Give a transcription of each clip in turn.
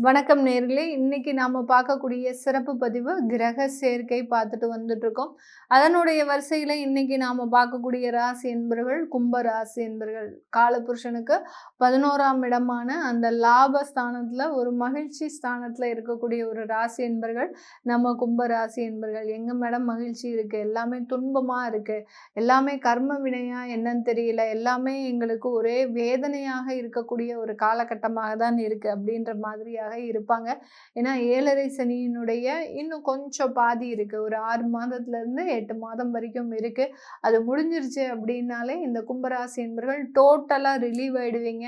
வணக்கம் நேர்களே. இன்னைக்கு நாம பார்க்கக்கூடிய சிறப்பு பதிவு கிரக சேர்க்கை பார்த்துட்டு வந்துட்டு இருக்கோம். அதனுடைய வரிசையில இன்னைக்கு நாம பார்க்கக்கூடிய ராசி என்பர்கள் கும்ப ராசி என்பர்கள். காலபுருஷனுக்கு 11ஆம் இடமான அந்த லாப ஸ்தானத்துல ஒரு மகிழ்ச்சி ஸ்தானத்துல இருக்கக்கூடிய ஒரு ராசி என்பர்கள் நம்ம கும்ப ராசி என்பர்கள். எங்க மேடம் மகிழ்ச்சி இருக்கு, எல்லாமே துன்பமா இருக்கு, எல்லாமே கர்ம வினையா என்னன்னு தெரியல, எல்லாமே எங்களுக்கு ஒரே வேதனையாக இருக்கக்கூடிய ஒரு காலகட்டமாக தான் இருக்கு அப்படின்ற மாதிரியாக இருப்பாங்க. ஏன்னா 7.5 சனியினுடைய இன்னும் கொஞ்சம் பாதி இருக்கு. ஒரு 6 மாதத்துல இருந்து 8 மாதம் வரைக்கும் இருக்கு. அது முடிஞ்சிருச்சு அப்படின்னாலே இந்த கும்பராசி என்பர்கள் டோட்டலா ரிலீவ் ஆயிடுவீங்க.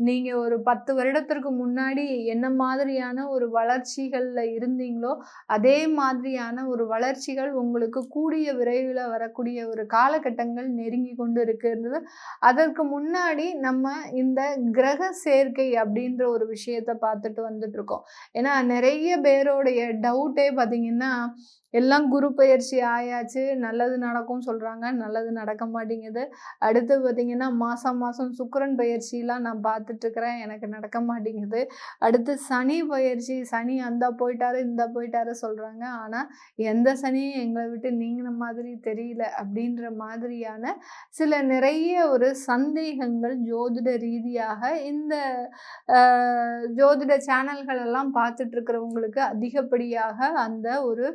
நீங்க ஒரு 10 வருடத்திற்கு முன்னாடி என்ன மாதிரியான ஒரு வளர்ச்சிகள்ல இருந்தீங்களோ அதே மாதிரியான ஒரு வளர்ச்சிகள் உங்களுக்கு கூடிய விரைவில் வரக்கூடிய ஒரு காலகட்டங்கள் நெருங்கி கொண்டு இருக்குன்றது. அதற்கு முன்னாடி நம்ம இந்த கிரக சேர்க்கை அப்படின்ற ஒரு விஷயத்த பார்த்துட்டு வந்துட்டு இருக்கோம். ஏன்னா நிறைய பேருடைய டவுட்டே பார்த்தீங்கன்னா, எல்லாம் குரு பெயர்ச்சி ஆயாச்சு, நல்லது நடக்கும்னு சொல்றாங்க, நல்லது நடக்க மாட்டேங்குது. அடுத்து பார்த்தீங்கன்னா மாசம் மாசம் சுக்கிரன் பெயர்ச்சிலாம் நான் பார்த்துட்டு இருக்கிறேன், எனக்கு நடக்க மாட்டேங்குது. அடுத்து சனி பெயர்ச்சி, சனி அந்த போயிட்டாரு இந்த போயிட்டாரு சொல்றாங்க. ஆனா எந்த சனியும் எங்களை விட்டு நீங்கின மாதிரி தெரியல அப்படின்ற மாதிரியான சில நிறைய ஒரு சந்தேகங்கள் ஜோதிட ரீதியாக இந்த ஜோதிட சேனல்கள் எல்லாம் பார்த்துட்டு இருக்கிறவங்களுக்கு அதிகப்படியாக அந்த ஒரு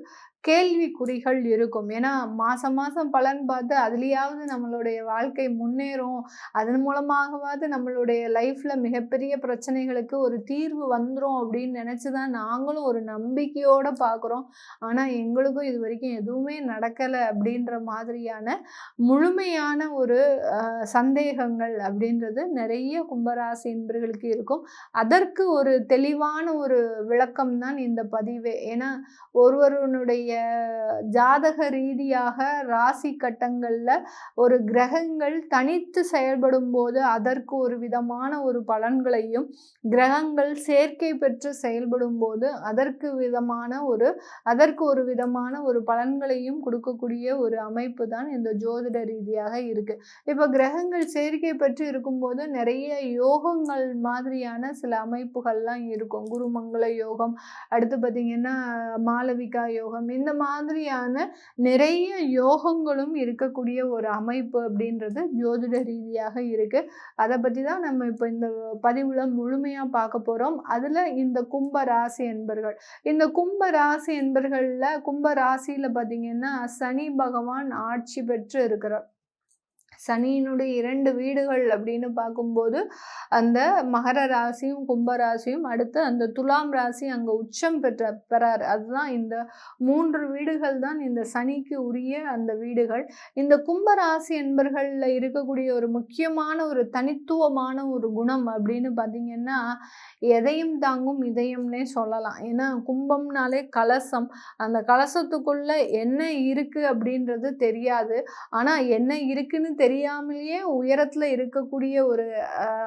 கேள்விக்குறிகள் இருக்கும். ஏன்னா மாசம் மாசம் பலன் பார்த்து அதுலயாவது நம்மளுடைய வாழ்க்கை முன்னேறும், அதன் மூலமாகவாவது நம்மளுடைய லைஃப்ல மிகப்பெரிய பிரச்சனைகளுக்கு ஒரு தீர்வு வந்துரும் அப்படின்னு நினைச்சுதான் நாங்களும் ஒரு நம்பிக்கையோட பார்க்குறோம். ஆனா எங்களுக்கும் இது வரைக்கும் எதுவுமே நடக்கலை அப்படின்ற மாதிரியான முழுமையான ஒரு சந்தேகங்கள் அப்படின்றது நிறைய கும்பராசி என்பர்களுக்கு இருக்கும். அதற்கு ஒரு தெளிவான ஒரு விளக்கம் தான் இந்த பதிவே. ஏன்னா ஒருவருடைய ஜாதக ரீதியாக ராசி கட்டங்கள்ல ஒரு கிரகங்கள் தனித்து செயல்படும் போது அதற்கு ஒரு விதமான ஒரு பலன்களையும், கிரகங்கள் சேர்க்கை பெற்று செயல்படும் போது அதற்கு ஒரு விதமான ஒரு பலன்களையும் கொடுக்கக்கூடிய ஒரு அமைப்பு தான் இந்த ஜோதிட ரீதியாக இருக்கு. இப்போ கிரகங்கள் சேர்க்கை பெற்று இருக்கும்போது நிறைய யோகங்கள் மாதிரியான சில அமைப்புகள்லாம் இருக்கும். குருமங்கள யோகம், அடுத்து பார்த்தீங்கன்னா மாளவிகா யோகம், இந்த மாதிரியான நிறைய யோகங்களும் இருக்கக்கூடிய ஒரு அமைப்பு அப்படின்றது ஜோதிட ரீதியாக இருக்கு. அதை பற்றி தான் நம்ம இப்போ இந்த பதிவுல முழுமையா பார்க்க போறோம். அதுல இந்த கும்ப ராசி என்பர்கள், இந்த கும்ப ராசி என்பர்கள்ல கும்ப ராசியில பார்த்தீங்கன்னா சனி பகவான் ஆட்சி பெற்று இருக்கிறார். சனியினுடைய 2 வீடுகள் அப்படின்னு பார்க்கும்போது அந்த மகர ராசியும் கும்ப ராசியும், அடுத்து அந்த துலாம் ராசி அங்கே உச்சம் பெறார். அதுதான் இந்த 3 வீடுகள் தான் இந்த சனிக்கு உரிய அந்த வீடுகள். இந்த கும்ப ராசி என்பர்களில் இருக்கக்கூடிய ஒரு முக்கியமான ஒரு தனித்துவமான ஒரு குணம் அப்படின்னு பார்த்தீங்கன்னா, எதையும் தாங்கும் இதயம்னே சொல்லலாம். ஏன்னா கும்பம்னாலே கலசம், அந்த கலசத்துக்குள்ள என்ன இருக்கு அப்படின்றது தெரியாது. ஆனால் என்ன இருக்குன்னு தெரியாமலேயே உயரத்துல இருக்கக்கூடிய ஒரு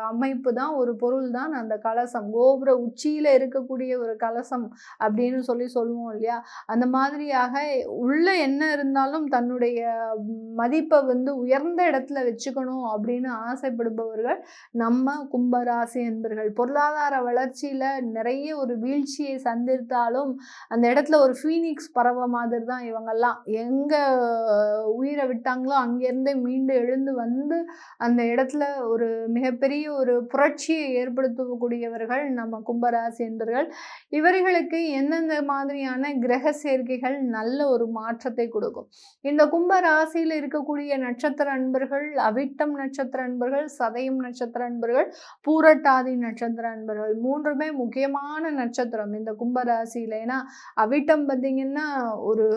அமைப்பு தான், ஒரு பொருள் தான் அந்த கலசம். கோபுர உச்சியில இருக்கக்கூடிய ஒரு கலசம் அப்படின்னு சொல்லுவோம் இல்லையா? அந்த மாதிரியாக உள்ள என்ன இருந்தாலும் தன்னுடைய மதிப்பை உயர்ந்த இடத்துல வச்சுக்கணும் அப்படின்னு ஆசைப்படுபவர்கள் நம்ம கும்பராசி என்பர்கள். பொருளாதார வளர்ச்சியில நிறைய ஒரு வீழ்ச்சியை சந்தித்தாலும் அந்த இடத்துல ஒரு ஃபீனிக்ஸ் பறவை மாதிரி தான் இவங்கெல்லாம். எங்க உயிரை விட்டாங்களோ அங்கேருந்தே மீண்டு எழுந்து வந்து அந்த இடத்துல ஒரு மிகப்பெரிய ஒரு புரட்சியை ஏற்படுத்தக்கூடியவர்கள் நம்ம கும்பராசி என்பர்கள். இவர்களுக்கு எந்தெந்த மாதிரியான கிரக சேர்க்கைகள் நல்ல ஒரு மாற்றத்தை கொடுக்கும்? இந்த கும்ப ராசியில் இருக்கக்கூடிய நட்சத்திர அன்பர்கள் அவிட்டம் நட்சத்திர அன்பர்கள், சதயம் நட்சத்திர அன்பர்கள், பூரட்டாதி நட்சத்திர அன்பர்கள், 3மே முக்கியமான நட்சத்திரம் இந்த கும்ப ராசியில. ஏன்னா அவிட்டம் பார்த்தீங்கன்னா ஒரு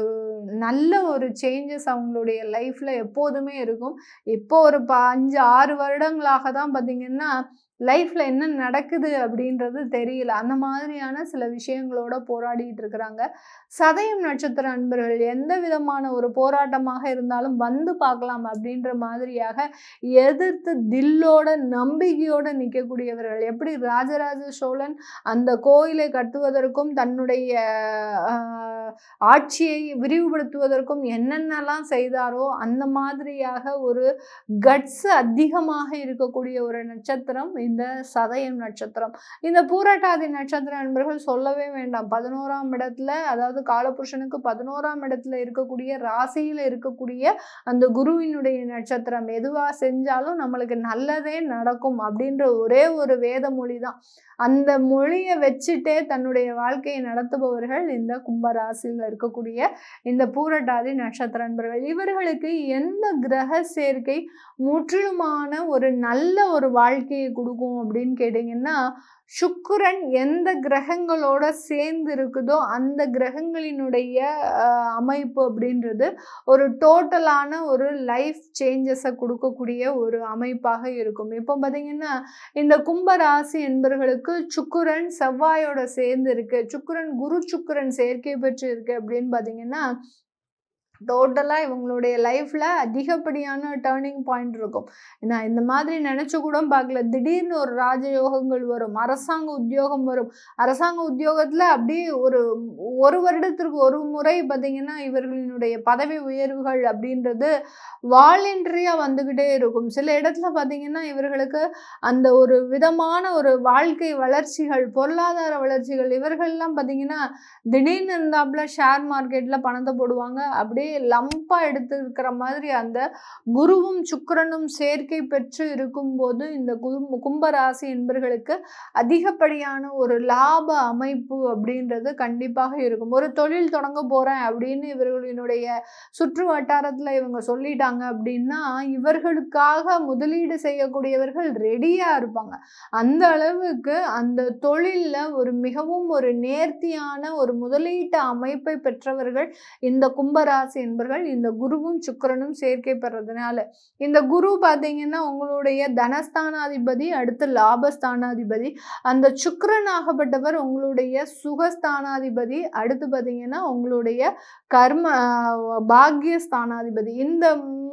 நல்ல ஒரு சேஞ்சஸ் அவங்களுடைய லைஃப்ல எப்போதுமே இருக்கும். இப்போ ஒரு 5-6 வருடங்களாக தான் பார்த்தீங்கன்னா லைஃப்ல என்ன நடக்குது அப்படின்றது தெரியல. அந்த மாதிரியான சில விஷயங்களோட போராடிட்டு இருக்கிறாங்க. சதயம் நட்சத்திர அன்பர்கள் எந்த விதமான ஒரு போராட்டமாக இருந்தாலும் வந்து பார்க்கலாம் அப்படின்ற மாதிரியாக எதிர்த்து தில்லோட நம்பிக்கையோட நிற்கக்கூடியவர்கள். எப்படி ராஜராஜ சோழன் அந்த கோயிலை கட்டுவதற்கும் தன்னுடைய ஆட்சியை விரிவுபடுத்துவதற்கும் என்னென்னலாம் செய்தாரோ அந்த மாதிரியாக ஒரு கட்ஸ் அதிகமாக இருக்கக்கூடிய ஒரு நட்சத்திரம் இந்த சதயம் நட்சத்திரம். இந்த பூரட்டாதி நட்சத்திர அன்பர்கள் சொல்லவே வேண்டாம். 11ஆம் இடத்துல, அதாவது காலபுருஷனுக்கு 11ஆம் இடத்துல இருக்கக்கூடிய ராசியில இருக்கக்கூடிய அந்த குருவினுடைய நட்சத்திரம். எதுவா செஞ்சாலும் நம்மளுக்கு நல்லதே நடக்கும் அப்படின்ற ஒரே ஒரு வேத மொழி தான். அந்த மொழியை வச்சுட்டே தன்னுடைய வாழ்க்கையை நடத்துபவர்கள் இந்த கும்பராசியில் இருக்கக்கூடிய இந்த பூரட்டாதி நட்சத்திர அன்பர்கள். இவர்களுக்கு எந்த கிரக சேர்க்கை முற்றிலுமான ஒரு நல்ல ஒரு வாழ்க்கையை கொடுக்கும் அப்படின்னு கேட்டீங்கன்னா, சுக்கிரன் எந்த கிரகங்களோட சேர்ந்து இருக்குதோ அந்த கிரகங்களினுடைய அமைப்பு அப்படின்றது ஒரு டோட்டலான ஒரு லைஃப் சேஞ்சஸை கொடுக்கக்கூடிய ஒரு அமைப்பாக இருக்கும். இப்போ பார்த்தீங்கன்னா, இந்த கும்ப ராசி என்பவர்களுக்கு சுக்கிரன் செவ்வாயோட சேர்ந்து இருக்கு, சுக்கிரன் குரு சுக்கிரன் சேர்க்கை பெற்று இருக்கு அப்படின்னு பார்த்தீங்கன்னா, டோட்டலாக இவங்களுடைய லைஃப்பில் அதிகப்படியான டேர்னிங் பாயிண்ட் இருக்கும். நான் இந்த மாதிரி நினச்சி கூட பார்க்கல. திடீர்னு ஒரு ராஜயோகங்கள் வரும், அரசாங்க உத்தியோகம் வரும். அரசாங்க உத்தியோகத்தில் அப்படியே ஒரு வருடத்திற்கு ஒரு முறை பார்த்திங்கன்னா இவர்களினுடைய பதவி உயர்வுகள் அப்படின்றது வாலண்டரியாக வந்துக்கிட்டே இருக்கும். சில இடத்துல பார்த்திங்கன்னா இவர்களுக்கு அந்த ஒரு விதமான ஒரு வாழ்க்கை வளர்ச்சிகள், பொருளாதார வளர்ச்சிகள், இவர்கள்லாம் பார்த்திங்கன்னா திடீர்னு இருந்தாப்புல ஷேர் மார்க்கெட்டில் பணத்தை போடுவாங்க. அப்படியே லம்பா எடுத்து இருக்கிற மாதிரி அந்த குருவும் சுக்கிரனும் சேர்க்கை பெற்று இருக்கும்போது இந்த கும்பராசி என்பர்களுக்கு அதிகப்படியான ஒரு லாப அமைப்பு அப்படின்றது கண்டிப்பாக இருக்கும். ஒரு தொழில் தொடங்க போறேன் அப்படின்னு இவர்களினுடைய சுற்று வட்டாரத்துல இவங்க சொல்லிட்டாங்க அப்படின்னா இவர்களுக்காக முதலீடு செய்யக்கூடியவர்கள் ரெடியா இருப்பாங்க. அந்த அளவுக்கு அந்த தொழில்ல ஒரு மிகவும் ஒரு நேர்த்தியான ஒரு முதலீட்டு அமைப்பை பெற்றவர்கள் இந்த கும்பராசி என்பர்கள். இந்த குருவும் சுக்கிரனும் சேர்க்கை பெறதுனால இந்த குரு பார்த்தீங்கன்னா உங்களுடைய தனஸ்தானாதிபதி, அடுத்து லாபஸ்தானாதிபதி. அந்த சுக்கிரன் ஆகப்பட்டவர் உங்களுடைய சுகஸ்தானாதிபதி, அடுத்து பார்த்தீங்கன்னா உங்களுடைய கர்ம பாக்யஸ்தானாதிபதி. இந்த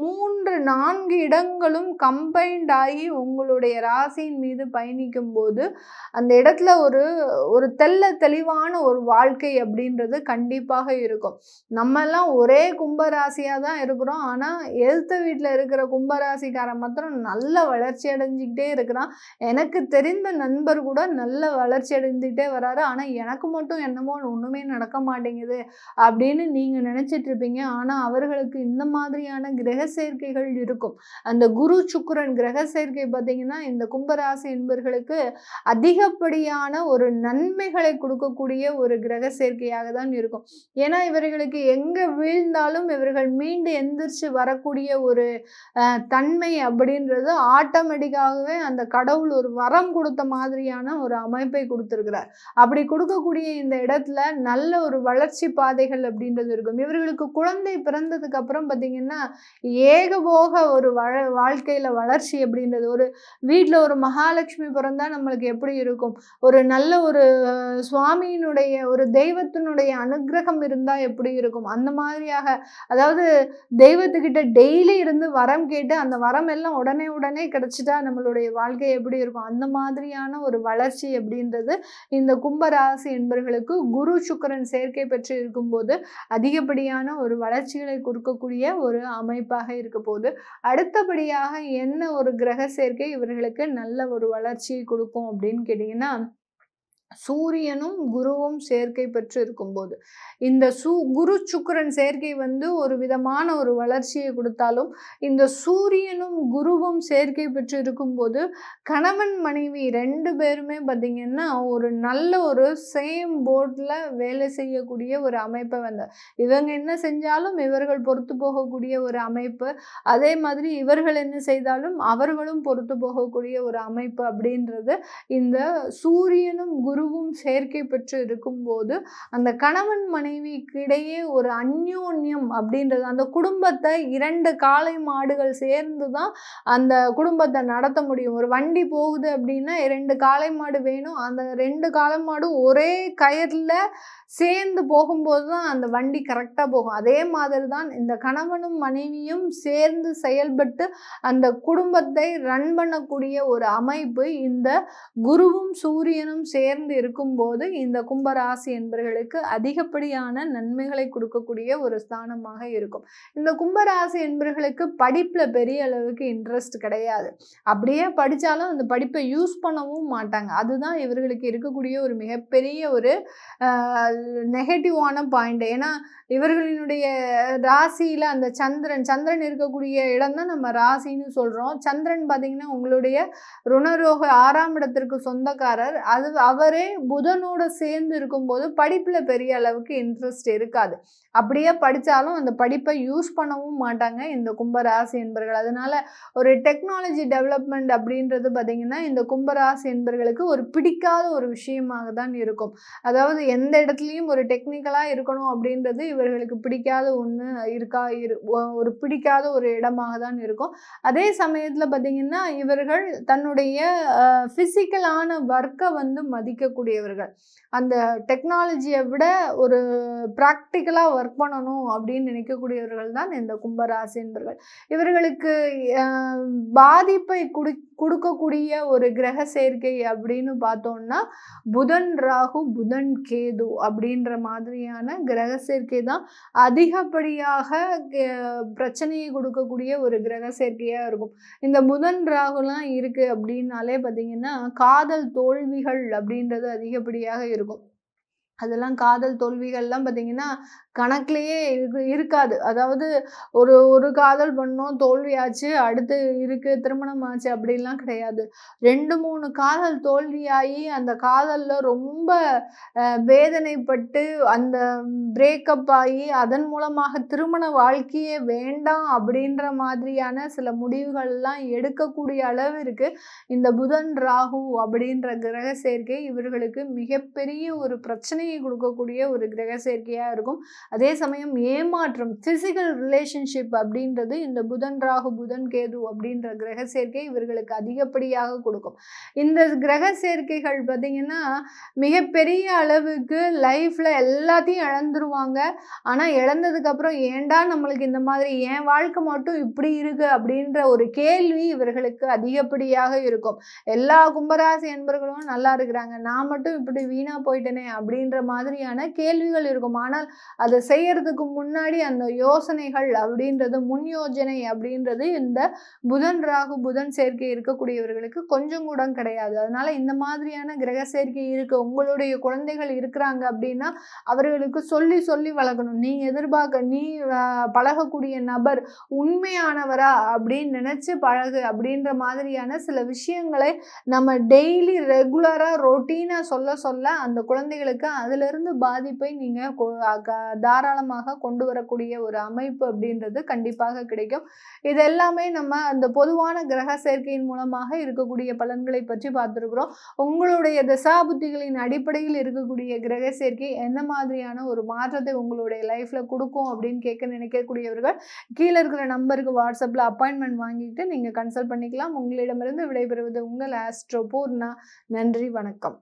4 இடங்களும் கம்பைன்ட் ஆகி உங்களுடைய ராசியின் மீது பயணிக்கும் போது அந்த இடத்துல ஒரு தெளிவான ஒரு வாழ்க்கை அப்படின்றது கண்டிப்பாக இருக்கும். நம்ம எல்லாம் ஒரே கும்பராசியாக தான் இருக்கிறோம். ஆனால் எதிர்த்த வீட்டில் இருக்கிற கும்பராசிக்காரன் மாத்திரம் நல்ல வளர்ச்சி அடைஞ்சிக்கிட்டே இருக்கிறான். எனக்கு தெரிந்த நண்பர் கூட நல்ல வளர்ச்சி அடைஞ்சிக்கிட்டே வராரு. ஆனால் எனக்கு மட்டும் என்னமோ ஒன்றுமே நடக்க மாட்டேங்குது அப்படின்னு நீங்கள் நினச்சிட்டு இருப்பீங்க. ஆனால் அவர்களுக்கு இந்த மாதிரியான கிரக சேர்க்கைகள் இருக்கும். அந்த குரு சுக்கிரன் கிரக சேர்க்கை பார்த்தீங்கன்னா இந்த கும்பராசி என்பவர்களுக்கு அதிகப்படியான ஒரு நன்மைகளை கொடுக்கக்கூடிய ஒரு கிரக சேர்க்கையாக தான் இருக்கும். ஏன்னா இவர்களுக்கு எங்க வீழ்ந்தாலும் இவர்கள் மீண்டு எந்திரிச்சு வரக்கூடிய ஒரு தன்மை அப்படின்றது ஆட்டோமேட்டிக்காகவே அந்த கடவுள் ஒரு வரம் கொடுத்த மாதிரியான ஒரு அமைப்பை கொடுத்திருக்கிறார். அப்படி கொடுக்கக்கூடிய இந்த இடத்துல நல்ல ஒரு வளர்ச்சி பாதைகள் அப்படின்றது இருக்கும். இவர்களுக்கு குழந்தை பிறந்ததுக்கு அப்புறம் பார்த்தீங்கன்னா ஏகபோக ஒரு வாழ்க்கையில வளர்ச்சி அப்படின்றது, ஒரு வீட்டில் ஒரு மகாலட்சுமி பிறந்தா நம்மளுக்கு எப்படி இருக்கும், ஒரு நல்ல ஒரு சுவாமியினுடைய ஒரு தெய்வத்தினுடைய அனுகிரகம் இருந்தா எப்படி இருக்கும், அந்த மாதிரியாக, அதாவது தெய்வத்துக்கிட்ட டெய்லி இருந்து வரம் கேட்டு அந்த வரம் எல்லாம் உடனே கிடைச்சிட்டா நம்மளுடைய வாழ்க்கை எப்படி இருக்கும், அந்த மாதிரியான ஒரு வளர்ச்சி அப்படின்றது இந்த கும்பராசி என்பவர்களுக்கு குரு சுக்கிரன் சேர்க்கை பெற்று இருக்கும்போது அதிகப்படியான ஒரு வளர்ச்சிகளை கொடுக்கக்கூடிய ஒரு அமைப்பாக இருக்க போது. அடுத்தபடியாக என்ன ஒரு கிரக சேர்க்கை இவர்களுக்கு நல்ல ஒரு வளர்ச்சியை கொடுக்கும் அப்படின்னு கேட்டீங்கன்னா, சூரியனும் குருவும் சேர்க்கை பெற்று இருக்கும்போது இந்த குரு சுக்கிரன் சேர்க்கை ஒரு விதமான ஒரு வளர்ச்சியை கொடுத்தாலும் இந்த சூரியனும் குருவும் சேர்க்கை பெற்று இருக்கும்போது கணவன் மனைவி 2 பேருமே பார்த்தீங்கன்னா ஒரு நல்ல ஒரு சேம் போர்டில் வேலை செய்யக்கூடிய ஒரு அமைப்பை இவங்க என்ன செஞ்சாலும் இவர்கள் பொறுத்து போகக்கூடிய ஒரு அமைப்பு, அதே மாதிரி இவர்கள் என்ன செய்தாலும் அவர்களும் பொறுத்து போகக்கூடிய ஒரு அமைப்பு அப்படின்றது இந்த சூரியனும் குருவும் சேர்க்கை பெற்று இருக்கும்போது அந்த கணவன் மனைவிக்கு இடையே ஒரு அந்யோன்யம் அப்படின்றது, அந்த குடும்பத்தை 2 காளை மாடுகள் சேர்ந்து தான் அந்த குடும்பத்தை நடத்த முடியும். ஒரு வண்டி போகுது அப்படின்னா 2 காளை மாடு வேணும். அந்த 2 காளை மாடும் ஒரே கயிறில் சேர்ந்து போகும்போது தான் அந்த வண்டி கரெக்டாக போகும். அதே மாதிரி தான் இந்த கணவனும் மனைவியும் சேர்ந்து செயல்பட்டு அந்த குடும்பத்தை ரன் பண்ணக்கூடிய ஒரு அமைப்பு இந்த குருவும் சூரியனும் சேர்ந்து சேர்ந்து இருக்கும்போது இந்த கும்பராசி என்பர்களுக்கு அதிகப்படியான நன்மைகளை கொடுக்கக்கூடிய ஒரு ஸ்தானமாக இருக்கும். இந்த கும்பராசி என்பர்களுக்கு படிப்புல பெரிய அளவுக்கு இன்ட்ரெஸ்ட் கிடையாது. அப்படியே படிச்சாலும் அந்த படிப்பை யூஸ் பண்ணவும் மாட்டாங்க. அதுதான் இவர்களுக்கு இருக்கக்கூடிய ஒரு மிகப்பெரிய ஒரு நெகட்டிவான பாயிண்ட். ஏன்னா இவர்களினுடைய ராசியில அந்த சந்திரன் இருக்கக்கூடிய இடம் தான் நம்ம ராசின்னு சொல்றோம். சந்திரன் பார்த்தீங்கன்னா உங்களுடைய ருணரோக 6ஆம் இடத்திற்கு சொந்தக்காரர். அவரே புதனோட சேர்ந்து இருக்கும்போது படிப்புல பெரிய அளவுக்கு இன்ட்ரெஸ்ட் இருக்காது. அப்படியே படிச்சாலும் அந்த படிப்பை யூஸ் பண்ணவும் மாட்டாங்க இந்த கும்பராசி என்பர்கள். அதனால ஒரு டெக்னாலஜி டெவலப்மெண்ட் அப்படின்றது பார்த்தீங்கன்னா இந்த கும்பராசி என்பர்களுக்கு ஒரு பிடிக்காத ஒரு விஷயமாக தான் இருக்கும். அதாவது எந்த இடத்துலையும் ஒரு டெக்னிக்கலா இருக்கணும் அப்படின்றது இவர்களுக்கு பிடிக்காத ஒன்று ஒரு பிடிக்காத ஒரு இடமாக தான் இருக்கும். அதே சமயத்தில் பார்த்தீங்கன்னா இவர்கள் தன்னுடைய ஃபிசிக்கலான ஒர்க்கை மதிக்கக்கூடியவர்கள். அந்த டெக்னாலஜியை விட ஒரு ப்ராக்டிக்கலாக ஒர்க் பண்ணணும் அப்படின்னு நினைக்கக்கூடியவர்கள் தான் இந்த கும்பராசி என்பர்கள். இவர்களுக்கு பாதிப்பை கொடுக்கக்கூடிய ஒரு கிரக சேர்க்கை அப்படின்னு பார்த்தோம்னா புதன் ராகு புதன் கேது அப்படின்ற மாதிரியான கிரக சேர்க்கை தான் அதிகப்படியாக பிரச்சனையை கொடுக்கக்கூடிய ஒரு கிரக சேர்க்கையாக இருக்கும். இந்த புதன் ராகுலாம் இருக்குது அப்படின்னாலே பார்த்தீங்கன்னா காதல் தோல்விகள் அப்படின்றது அதிகப்படியாக இருக்கும். அதெல்லாம் காதல் தோல்விகள்லாம் பார்த்தீங்கன்னா கணக்குலேயே இருக்காது. அதாவது ஒரு காதல் பண்ணோம், தோல்வியாச்சு, அடுத்து இருக்குது, திருமணம் ஆச்சு அப்படிலாம் கிடையாது. 2, 3 காதல் தோல்வியாகி அந்த காதலில் ரொம்ப வேதனைப்பட்டு அந்த பிரேக்கப் ஆகி அதன் மூலமாக திருமண வாழ்க்கையே வேண்டாம் அப்படின்ற மாதிரியான சில முடிவுகள்லாம் எடுக்கக்கூடிய அளவிற்கு இந்த புதன் ராகு அப்படின்ற கிரக சேர்க்கை இவர்களுக்கு மிகப்பெரிய ஒரு பிரச்சனையை கொடுக்கக்கூடிய ஒரு கிரக சேர்க்கையாக இருக்கும். அதே சமயம் ஏமாற்றம், பிசிக்கல் ரிலேஷன்ஷிப் அப்படின்றது இந்த புதன் ராகு புதன் கேது அப்படின்ற கிரக சேர்க்கை இவர்களுக்கு அதிகப்படியாக கொடுக்கும். இந்த கிரக சேர்க்கைகள் பார்த்தீங்கன்னா மிகப்பெரிய அளவுக்கு லைஃப்ல எல்லாத்தையும் இழந்துருவாங்க. ஆனால் இழந்ததுக்கப்புறம் ஏண்டா நம்மளுக்கு இந்த மாதிரி என் வாழ்க்கை மட்டும் இப்படி இருக்கு அப்படின்ற ஒரு கேள்வி இவர்களுக்கு அதிகப்படியாக இருக்கும். எல்லா கும்பராசி என்பர்களும் நல்லா இருக்கிறாங்க, நான் மட்டும் இப்படி வீணா போயிட்டேனே அப்படின்ற மாதிரியான கேள்விகள் இருக்கும். ஆனால் அதை செய்யறதுக்கு முன்னாடி அந்த யோசனைகள் அப்படின்றது, முன் யோஜனை அப்படின்றது இந்த புதன் ராகு புதன் சேர்க்கை இருக்கக்கூடியவர்களுக்கு கொஞ்சம் கூட கிடையாது. அதனால இந்த மாதிரியான கிரக சேர்க்கை இருக்கு, உங்களுடைய குழந்தைகள் இருக்கிறாங்க அப்படின்னா அவர்களுக்கு சொல்லி சொல்லி வளர்க்கணும். நீ பழகக்கூடிய நபர் உண்மையானவரா அப்படின்னு நினைச்சு பழகு அப்படின்ற மாதிரியான சில விஷயங்களை நம்ம டெய்லி ரெகுலரா ரொட்டீனா சொல்ல அந்த குழந்தைகளுக்கு அதிலிருந்து பாதிப்பை நீங்க தாராளமாக கொண்டு வரக்கூடிய ஒரு அமைப்பு அப்படின்றது கண்டிப்பாக கிடைக்கும். இது எல்லாமே நம்ம அந்த பொதுவான கிரக சேர்க்கையின் மூலமாக இருக்கக்கூடிய பலன்களை பற்றி பார்த்துருக்குறோம். உங்களுடைய தசாபுத்திகளின் அடிப்படையில் இருக்கக்கூடிய கிரக சேர்க்கை என்ன மாதிரியான ஒரு மாற்றத்தை உங்களுடைய லைஃப்ல கொடுக்கும் அப்படின்னு கேட்க நினைக்கக்கூடியவர்கள் கீழே இருக்கிற நம்பருக்கு வாட்ஸ்அப்ல அப்பாயின்மெண்ட் வாங்கிட்டு நீங்க கன்சல்ட் பண்ணிக்கலாம். உங்களிடமிருந்து விடைபெறுவது உங்கள் ஆஸ்ட்ரோ பூர்ணா. நன்றி, வணக்கம்.